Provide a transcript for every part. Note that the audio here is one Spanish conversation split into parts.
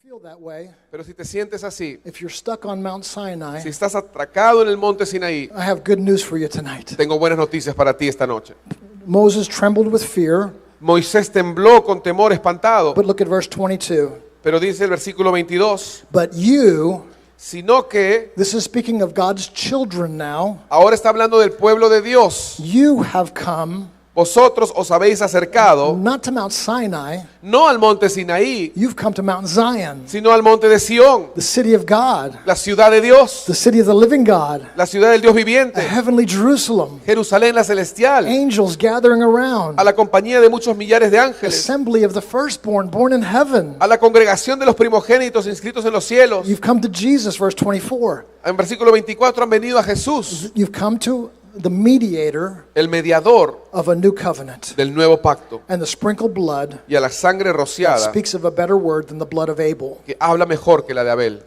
feel that way, Pero si te sientes así, if you're stuck on Mount Sinai, si estás atracado en el monte Sinaí, I have good news for you tonight. tengo buenas noticias para ti esta noche. Moses trembled with fear, Moisés tembló con temor espantado, but look at verse 22. pero dice el versículo 22, But you, sino que, this is speaking of God's children now, ahora está hablando del pueblo de Dios, you have come vosotros os habéis acercado, not to Mount Sinai, no al monte Sinaí, you've come to Mount Zion, sino al monte de Sión, the city of God, la ciudad de Dios, the city of the living God, la ciudad del Dios a viviente, heavenly Jerusalem, Jerusalén la celestial, angels gathering around, a la compañía de muchos millares de ángeles, assembly of the firstborn born in heaven. a la congregación de los primogénitos inscritos en los cielos. You've come to Jesus, verse 24. En versículo 24 han venido a Jesús, You've come to the mediator el mediador of a new covenant, del nuevo pacto, and the sprinkled blood y a la sangre that rociada speaks of a better word than the blood of Abel. que habla mejor que la de Abel.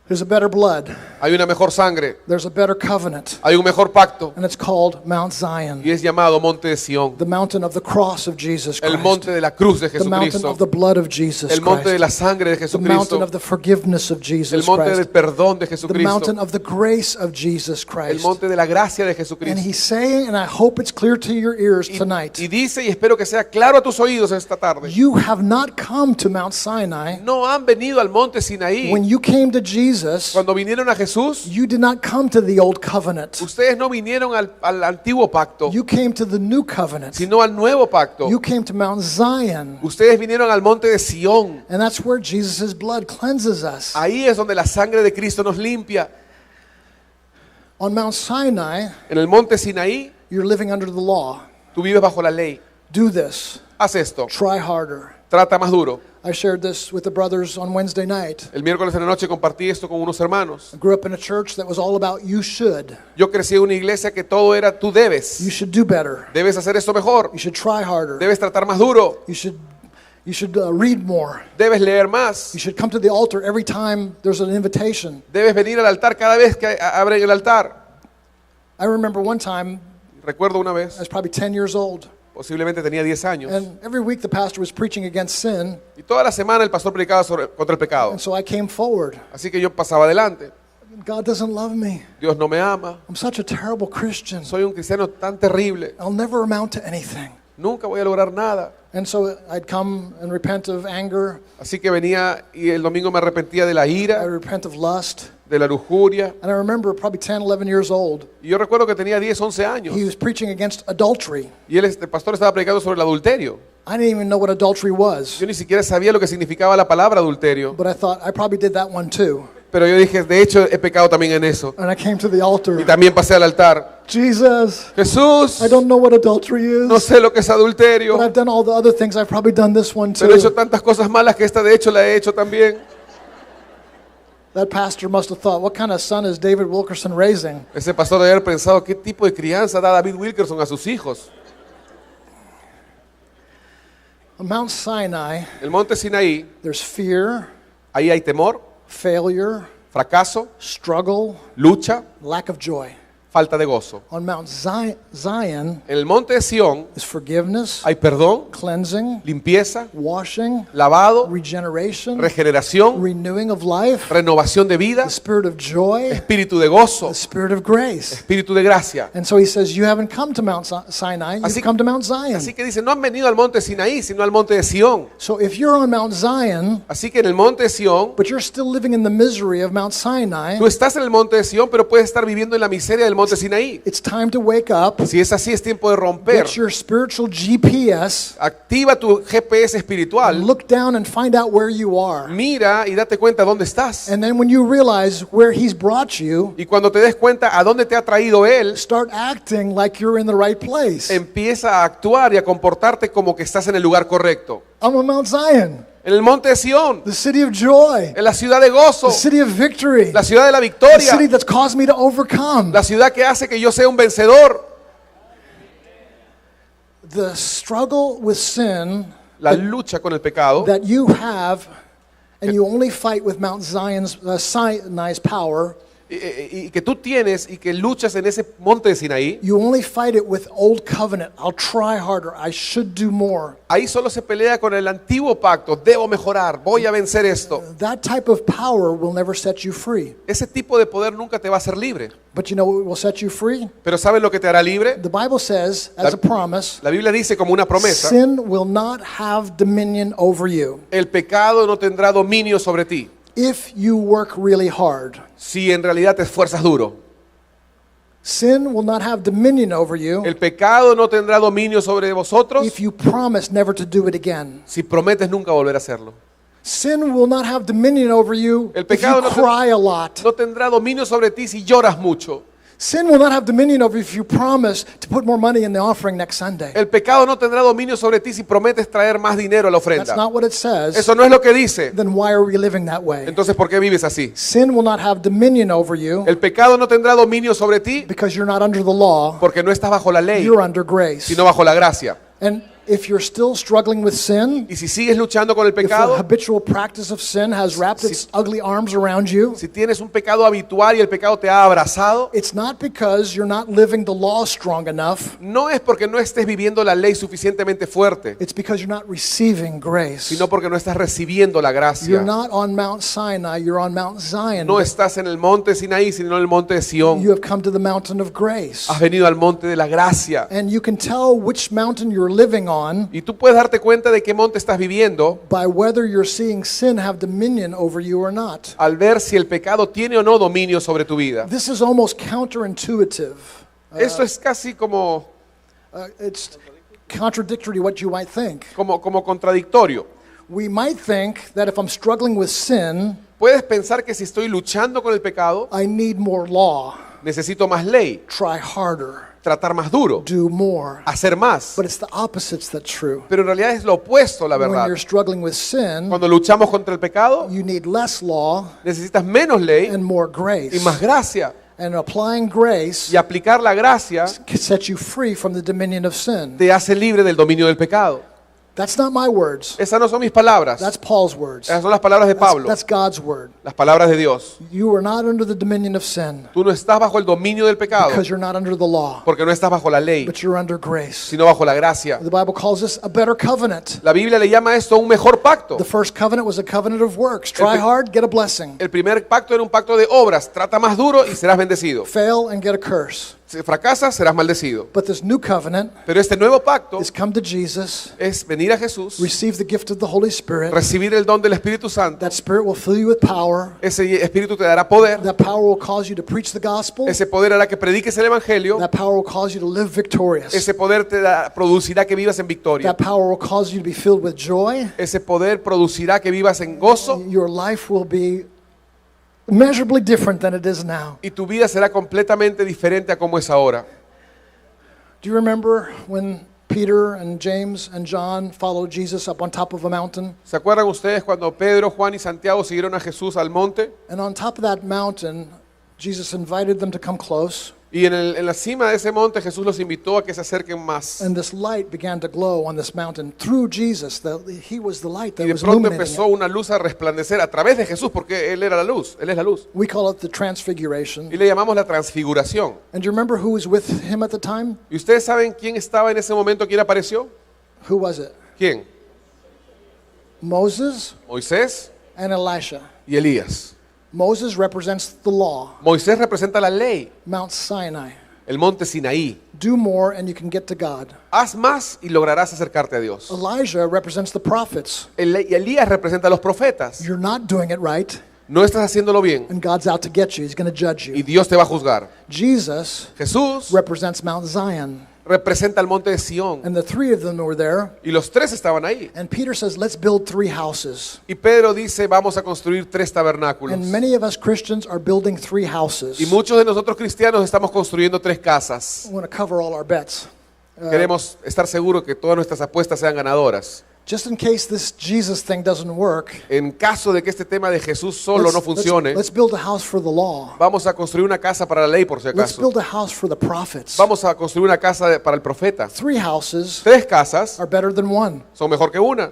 There's a better blood, Hay una mejor sangre, there's a better covenant, hay un mejor pacto, and it's called Mount y Zion, es llamado Monte de Sión, the mountain of the cross of Jesus el Christ, monte de la cruz de the mountain Jesucristo, of the blood of Jesus el monte de Christ, la sangre de the mountain Jesucristo, of the forgiveness of el Jesus monte del Christ, perdón de the Jesucristo, mountain of the grace of Jesus el Christ. monte de la gracia de And Jesucristo. he's saying, and I hope it's clear to your ears tonight, Y dice, y espero que sea claro a tus oídos esta tarde, you have not come to Mount Sinai. no han venido al monte Sinaí. When you came to Jesus, Cuando vinieron a Jesús, you did not come to the old covenant. ustedes no vinieron al antiguo pacto, You came to the new covenant. sino al nuevo pacto. You came to Mount Zion. Ustedes vinieron al monte de Sión. And that's where Jesus' blood cleanses us. Ahí es donde la sangre de Cristo nos limpia. On Mount Sinai, En el monte Sinaí, you're living under the law. tú vives bajo la ley. Do this. Haz esto, Try harder. trata más duro. I shared this with the brothers on Wednesday night. El miércoles en la noche compartí esto con unos hermanos. I grew up in a church that was all about you should. Yo crecí en una iglesia que todo era tú You debes. should do better. Debes hacer esto mejor. You should try harder. Debes tratar más duro. You should read more. Debes leer más. You should come to the altar every time there's an invitation. Debes venir al altar cada vez que abren el altar. I remember one time, Recuerdo una I vez, was probably 10 years old, posiblemente tenía 10 años, and every week the pastor was preaching against sin, y toda la semana el pastor predicaba contra el pecado. and so I came forward. Así que yo pasaba adelante. God doesn't love me. Dios no me ama. I'm such a terrible Christian. Soy un cristiano tan terrible. I'll never amount to anything. Nunca voy a lograr nada. And so I'd come and repent of anger. Así que venía y el domingo me arrepentía de la I'd ira, repent of lust. de la lujuria. And I remember probably 10, 11 years old, Y yo recuerdo que tenía 10, 11 años. he was preaching against adultery. Y el pastor estaba predicando sobre el adulterio. I didn't even know what adultery was, Yo ni siquiera sabía lo que significaba la palabra adulterio. but I thought I probably did that one too. Pero yo dije, de hecho, he pecado también en eso. And I came to the Y altar. también pasé al altar. Jesus, Jesús, I don't know what adultery no is, sé lo que es adulterio. but I've done all the other things. I've probably done this one Pero he hecho too. tantas cosas malas que esta de hecho la he hecho también. That pastor must have thought, what kind of son is David Wilkerson raising? Ese pastor debe haber pensado, ¿qué tipo de crianza da David Wilkerson a sus hijos? On Mount Sinai, El monte Sinaí, there's fear, ahí hay temor, failure, fracaso, struggle, lucha, lack of joy. falta de gozo. On Mount Zion En el monte de Sión is forgiveness, hay perdón, cleansing, limpieza, washing, lavado, regeneration, regeneración, renewing of life, renovación de vida, the spirit of joy, espíritu de gozo, the spirit of grace. espíritu de gracia. And so he says, you haven't come to Mount Sinai, you've Así- come to Mount Zion. Así que dice, no han venido al monte Sinaí, sino al monte de Sión. So if you're on Mount Zion, Así que en el monte de Sión, but you're still living in the misery of Mount Sinai, tú estás en el monte de Sión, pero puedes estar viviendo en la miseria del monte Sinaí. it's time to wake up, Si es así, es tiempo de romper. get your spiritual GPS, Activa tu GPS espiritual, look down and find out where you are. mira y date cuenta dónde estás. And then when you realize where he's brought you, Y cuando te des cuenta a dónde te ha traído Él, start acting like you're in the right place. empieza a actuar y a comportarte como que estás en el lugar correcto. I'm on Mount Zion, En el monte de Sión, the city of joy, en la ciudad de gozo, the city of victory, la ciudad de la the victoria, city that's caused me to overcome. la ciudad que hace que yo sea un vencedor. The struggle with sin La lucha con el pecado that you have, and you only fight with Mount Sinai's power, y que tú tienes y que luchas en ese monte de Sinaí, you only fight it with old covenant. I'll try harder. I should do more. ahí solo se pelea con el antiguo pacto. Debo mejorar, voy a vencer esto. That type of power will never set you free. Ese tipo de poder nunca te va a hacer libre. But you know what will set you free? Pero ¿sabes lo que te hará libre? The Bible says, as a promise, La Biblia dice como una promesa, sin will not have dominion over you el pecado no tendrá dominio sobre ti if you work really hard. si en realidad te esfuerzas duro. Sin will not have dominion over you El pecado no tendrá dominio sobre vosotros if you promise never to do it again. si prometes nunca volver a hacerlo. Sin will not have dominion over you El if pecado you no cry a lot. No tendrá dominio sobre ti si lloras mucho. Sin will not have dominion over you if you promise to put more money in the offering next Sunday. El pecado no tendrá dominio sobre ti si prometes traer más dinero a la That's ofrenda. not what it says. Eso no es lo que dice. Then why are we living that way? Entonces, ¿por qué vives así? Sin will not have dominion over you El pecado no tendrá dominio sobre ti because you're not under the law, porque no estás bajo la ley, you're under grace. sino bajo la gracia. And if you're still struggling with sin, Y si sigues luchando con el if the pecado, habitual practice of sin has wrapped its ugly arms around you, si tienes un pecado habitual y el pecado te ha abrazado, it's not because you're not living the law strong enough. no es porque no estés viviendo la ley suficientemente fuerte, It's because you're not receiving grace. sino porque no estás recibiendo la You're gracia. not on Mount Sinai, you're on Mount Zion. No estás en el monte Sinaí, sino en el monte de Sión. You have come to the mountain of grace. Has venido al monte de la gracia. And you can tell which mountain you're living on Y tú puedes darte cuenta de qué monte estás viviendo by whether you're seeing sin have dominion over you or not. al ver si el pecado tiene o no dominio sobre tu vida. This is almost counterintuitive. Esto es casi como It's contradictory to what you might think. contradictorio. We might think that if I'm struggling with sin, Puedes pensar que si estoy luchando con el pecado, I need more law, necesito más ley, try harder, tratar más duro, do more. hacer más. But it's the opposites that's true. Pero en realidad es lo opuesto, la When verdad. you're struggling with sin, Cuando luchamos contra el pecado, you need less law necesitas menos ley and more y grace. más gracia. And applying grace Y aplicar la gracia can set you free from the dominion of sin. te hace libre del dominio del pecado. That's not my words. Esas no son mis palabras. That's Paul's words. Esas son las palabras de Pablo, That's God's word. las palabras de Dios. You are not under the dominion of sin Tú no estás bajo el dominio del pecado because you're not under the law, porque no estás bajo la ley, but you're under grace. sino bajo la gracia. The Bible calls this a better covenant. La Biblia le llama a esto un mejor pacto. The first covenant was a covenant of works. Try hard, get a blessing. El primer pacto era un pacto de obras. Trata más duro y serás bendecido. Fail and get a curse. Si fracasas, serás maldecido. But this new covenant Pero este nuevo pacto is come to Jesus, es venir a Jesús, receive the gift of the Holy Spirit. recibir el don del Espíritu Santo. That Spirit will fill you with power. Ese Espíritu te dará poder. That power will cause you to preach the gospel. Ese poder hará que prediques el Evangelio. That power will cause you to live victorious. Ese poder producirá que vivas en victoria. That power will cause you to be filled with joy. Ese poder producirá que vivas en gozo. Your life will be immeasurably different than it is now. Y tu vida será completamente diferente a como es ahora. Do you remember when Peter and James and John followed Jesus up on top of a mountain? ¿Se acuerdan ustedes cuando Pedro, Juan y Santiago siguieron a Jesús al monte? And on top of that mountain, Jesus invited them to come close. Y en la cima de ese monte Jesús los invitó a que se acerquen más. And this light began to glow on this mountain through Jesus. He was the light that Y de was pronto illuminating empezó it. una luz a resplandecer a través de Jesús, porque Él era la luz, Él es la luz. We call it the transfiguration. Y le llamamos la transfiguración. And do you remember who was with him at the time? ¿Y ustedes saben quién estaba en ese momento, quién apareció? Who was it? ¿Quién? Moses Moisés and Elisha. y Elías. Moses represents the law, Moisés representa la ley, Mount Sinai. el monte Sinaí. Do more and you can get to God. Haz más y lograrás acercarte a Dios. Elijah represents the prophets. Y Elías representa a los profetas. You're not doing it right, No estás haciéndolo bien and God's out to get you. He's going to judge y you. Dios te va a juzgar. Jesus Jesús represents Mount Zion, representa el monte de Sión and the three of them were there. y los tres estaban ahí. And Peter says, let's build 3 houses. Y Pedro dice, vamos a construir 3 tabernáculos. And many of us Christians are building 3 houses. Y muchos de nosotros cristianos estamos construyendo 3 casas. I want to cover all our bets. Queremos estar seguros que todas nuestras apuestas sean ganadoras. Just in case this Jesus thing doesn't work, En caso de que este tema de Jesús solo no funcione, let's build a house for the law. vamos a construir una casa para la ley, por si Let's acaso. build a house for the prophets. Vamos a construir una casa para el profeta. 3 houses 3 casas are better than 1. son mejor que una.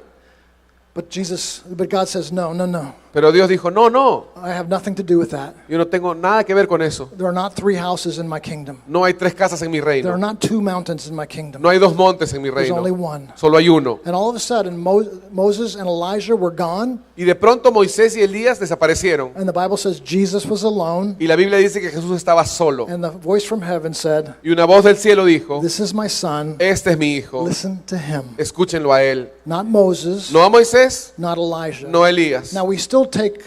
But God says, no, no, no. Pero Dios dijo, no, no, I have nothing to do with that. yo no tengo nada que ver con eso. There are not 3 houses in my kingdom. No hay 3 casas en mi There are reino. not 2 mountains in my kingdom. No hay 2 montes en mi There's reino. only one. Solo hay uno. And all of a sudden, Moses and Elijah were gone, Y de pronto Moisés y Elías desaparecieron. and the Bible says Jesus was alone, Y la Biblia dice que Jesús estaba solo. and the voice from heaven said, Y una voz del cielo dijo, "This is my son, este es mi hijo. listen to him." Escúchenlo a él. Not Moses, No a Moisés, not Elijah. no a Elías. Now we still take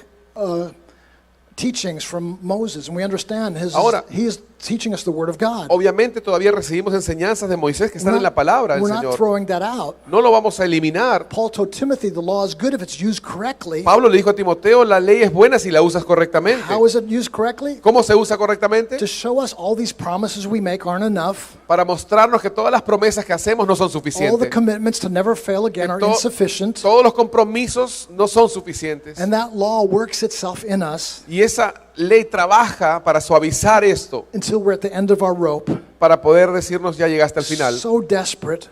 teachings from Moses, and we understand Ahora, he is teaching us the word of God. Obviamente todavía recibimos enseñanzas de Moisés que están en la palabra del We're not Señor. throwing that out. No lo vamos a eliminar. Paul told Timothy the law is good if it's used correctly. Pablo le dijo a Timoteo, la ley es buena si la usas correctamente. How is it used correctly? ¿Cómo se usa correctamente? To show us all these promises we make aren't enough. Para mostrarnos que todas las promesas que hacemos no son All the suficientes. commitments to never fail again are To- insufficient. Todos los compromisos no son suficientes. And that law works itself in us Y esa ley trabaja para suavizar esto, until we're at the end of our rope, para poder decirnos ya llegaste al final. so desperate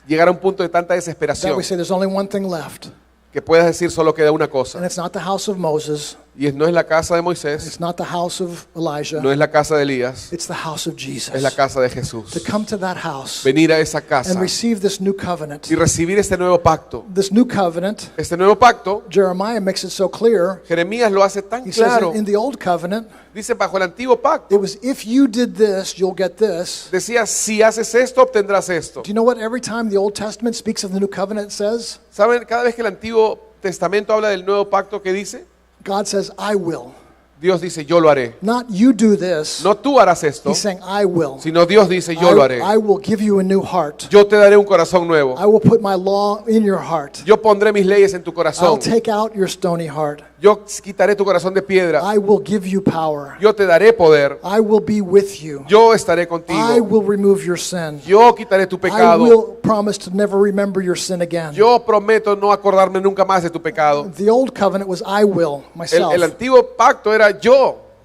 Llegar a un punto de tanta that desesperación we say there's only one thing left. que puedas decir solo queda una And cosa. it's not the house of Moses, No es la casa de Moisés, it's not the house of Elijah, no es la casa de Elías, it's the house of es la Jesus. casa de To Jesús. come to that house Venir a esa casa and receive this new covenant. y recibir este nuevo pacto. This new covenant, Este nuevo pacto, Jeremiah makes it so clear. Jeremías lo hace tan He says claro. in the old covenant, Dice, bajo el antiguo pacto, it was if you did this, you'll get this. decía, si haces esto, obtendrás esto. Do you know what every time the Old Testament speaks of the new covenant it says? ¿Saben? Cada vez que el Antiguo Testamento habla del nuevo pacto, ¿qué dice? God says, I will. Dios dice, yo lo haré. Not you do this. No tú harás esto, He's saying, I will. sino Dios dice, yo lo haré. I will give you a new heart. Yo te daré un corazón nuevo. I will put my law in your heart. Yo pondré mis leyes en tu I'll corazón. take out your stony heart. Yo quitaré tu corazón de piedra. I will give you power. Yo te daré poder. I will be with you. Yo estaré I contigo. will remove your sin. Yo quitaré tu I pecado. will promise to never remember your sin again. Yo prometo no acordarme nunca más de tu pecado. The old covenant was I will, myself. El antiguo pacto era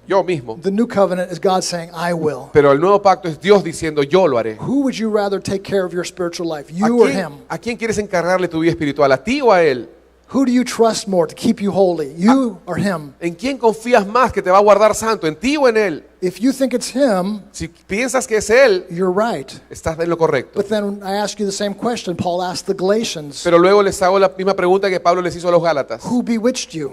yo mismo. The new covenant is God saying, I will. Pero el nuevo pacto es Dios diciendo, yo lo haré. Who would you rather take care of your spiritual life, ¿A you or quién, him? a quién quieres encargarle tu vida espiritual? ¿A ti o a él? Who do you trust more to keep you holy, you or him? ¿En quién confías más que te va a guardar santo? ¿En ti o en él? If you think it's him, Si piensas que es él, you're right. estás en lo correcto. But then I ask you the same question Paul asked the Galatians. Pero luego les hago la misma pregunta que Pablo les hizo a los Gálatas. Who bewitched you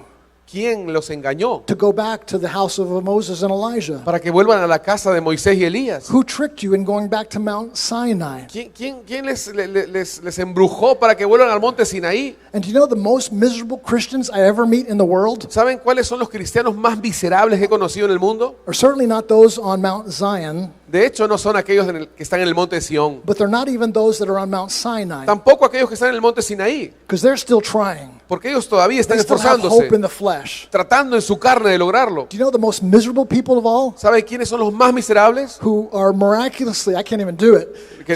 ¿Quién los engañó to go back to the house of Moses and Elijah? para que vuelvan a la casa de Moisés y Elías? Who tricked you in going back to Mount Sinai? ¿Quién les embrujó para que vuelvan al monte Sinaí? And do you know the most miserable Christians I ever meet in the world ¿Saben cuáles son los cristianos más miserables que he conocido en el mundo? are certainly not those on Mount Zion, De hecho, no son aquellos que están en el monte de Sión. but they're not even those that are on Mount Sinai, Tampoco aquellos que están en el monte Sinaí. because they're still trying. Porque ellos todavía están They still have esforzándose, hope in the flesh. tratando en su carne de lograrlo. Do you know the most miserable people of all? ¿Saben quiénes son los más miserables? Who are miraculously, I can't even do it,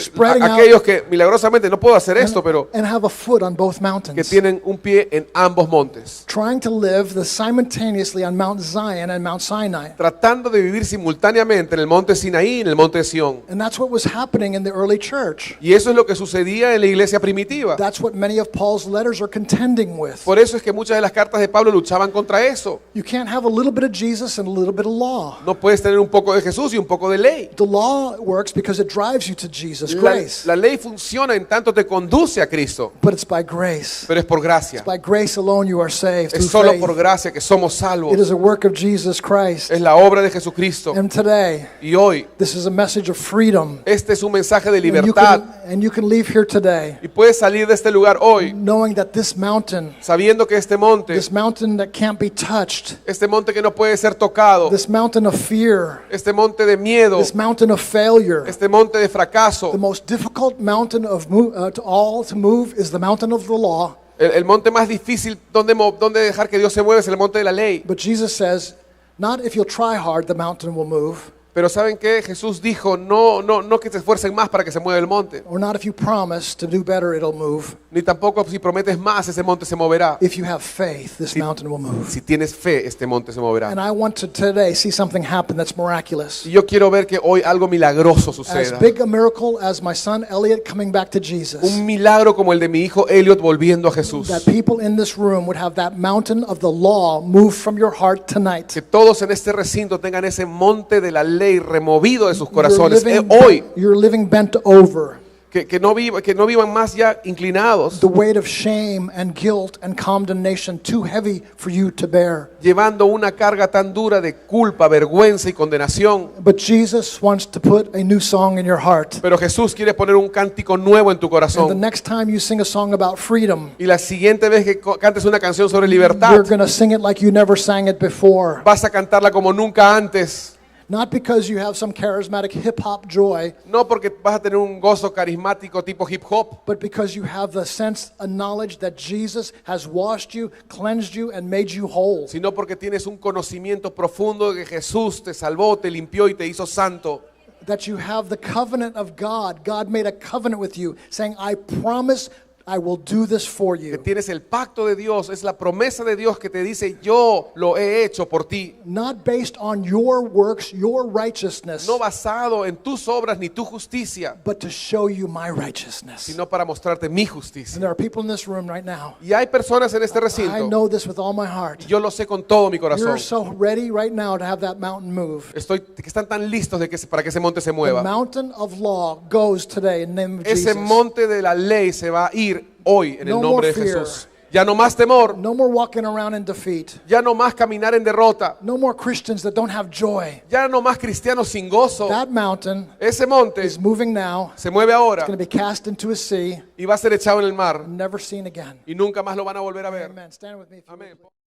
spreading out Aquellos que milagrosamente no puedo hacer esto, pero and have a foot on both que mountains, tienen un pie en ambos montes. trying to live simultaneously on Mount Zion and Mount Sinai. Tratando de vivir simultáneamente en el monte Sinaí y en el monte de Sión. And that's what was happening in the early church. Y eso es lo que sucedía en la iglesia primitiva. That's what many of Paul's letters are contending with. Por eso es que muchas de las cartas de Pablo luchaban contra eso. You can't have a little bit of Jesus and a little bit of law. No puedes tener un poco de Jesús y un poco de ley. The law works because it drives you to Jesus, La, grace. la ley funciona en tanto te conduce a Cristo, But it's by grace. pero es por gracia. By grace alone you are saved Es through solo faith. por gracia que somos salvos. It is a work of Jesus Christ. Es la obra de Jesucristo. And today, Y hoy, this is a message of freedom. este es un mensaje de And you libertad. and you can leave here today Y puedes salir de este lugar hoy knowing that this mountain sabiendo que este monte that can't be touched, que no puede ser tocado, this mountain of fear, este monte de miedo, this mountain of failure, este monte de fracaso, the most difficult mountain to move is the mountain of the law. el monte más difícil donde dejar que Dios se mueva es el monte de la ley. But Jesus says, not if you'll try hard, the mountain will move. Pero ¿saben qué? Jesús dijo, no que se esfuercen más para que se mueva el monte. Or not if you promise to do better, it'll move. Ni tampoco si prometes más, ese monte se moverá. If you have faith, this mountain will move. Si tienes fe, este monte se moverá. And I want to today see something happen that's miraculous. Y yo quiero ver que hoy algo milagroso As suceda. big a miracle as my son Elliot coming back to Jesus. Un milagro como el de mi hijo Elliot volviendo a Jesús. That people in this room would have that mountain of the law move from your heart tonight. Que todos en este recinto tengan ese monte de la ley removido de sus corazones hoy. You're living bent over. Que no vivan más ya inclinados, The weight of shame and guilt and condemnation too heavy for you to bear. llevando una carga tan dura de culpa, vergüenza y condenación. But Jesus wants to put a new song in your heart. Pero Jesús quiere poner un cántico nuevo en tu And the corazón. next time you sing a song about freedom, Y la siguiente vez que cantes una canción sobre you're libertad, going to sing it like you never sang it before. vas a cantarla como nunca antes. Not because you have some charismatic hip hop joy, No porque vas a tener un gozo carismático tipo hip hop, but because you have the sense and knowledge that Jesus has washed you, cleansed you, and made you whole. sino porque tienes un conocimiento profundo de que Jesús te salvó, te limpió y te hizo santo. That you have the covenant of God. God made a covenant with you, saying, I promise I will do this for Que you. tienes el pacto de Dios, es la promesa de Dios que te dice, yo lo he hecho por ti. Not based on your works, your righteousness, No basado en tus obras ni tu justicia, but to show you my righteousness. sino para mostrarte mi And justicia. there are people in this room right now. Y hay personas en este I recinto, know this with all my heart. yo lo sé con todo mi You're corazón, so ready right now to have that mountain move. que están tan listos para que ese monte se The mueva. mountain of law goes today in the name of Ese Jesus. monte de la ley se va a ir hoy en el No nombre de more fear. Jesús. Ya no más temor, No more walking around in defeat. ya no más caminar en derrota, No more Christians that don't have joy. ya no más cristianos sin gozo. That mountain Ese monte is moving now. se mueve ahora It's going to be cast into a sea y va a ser echado en el mar and never seen again. y nunca más lo van a volver a ver. Amen. Stand with me if you would, Amén. please.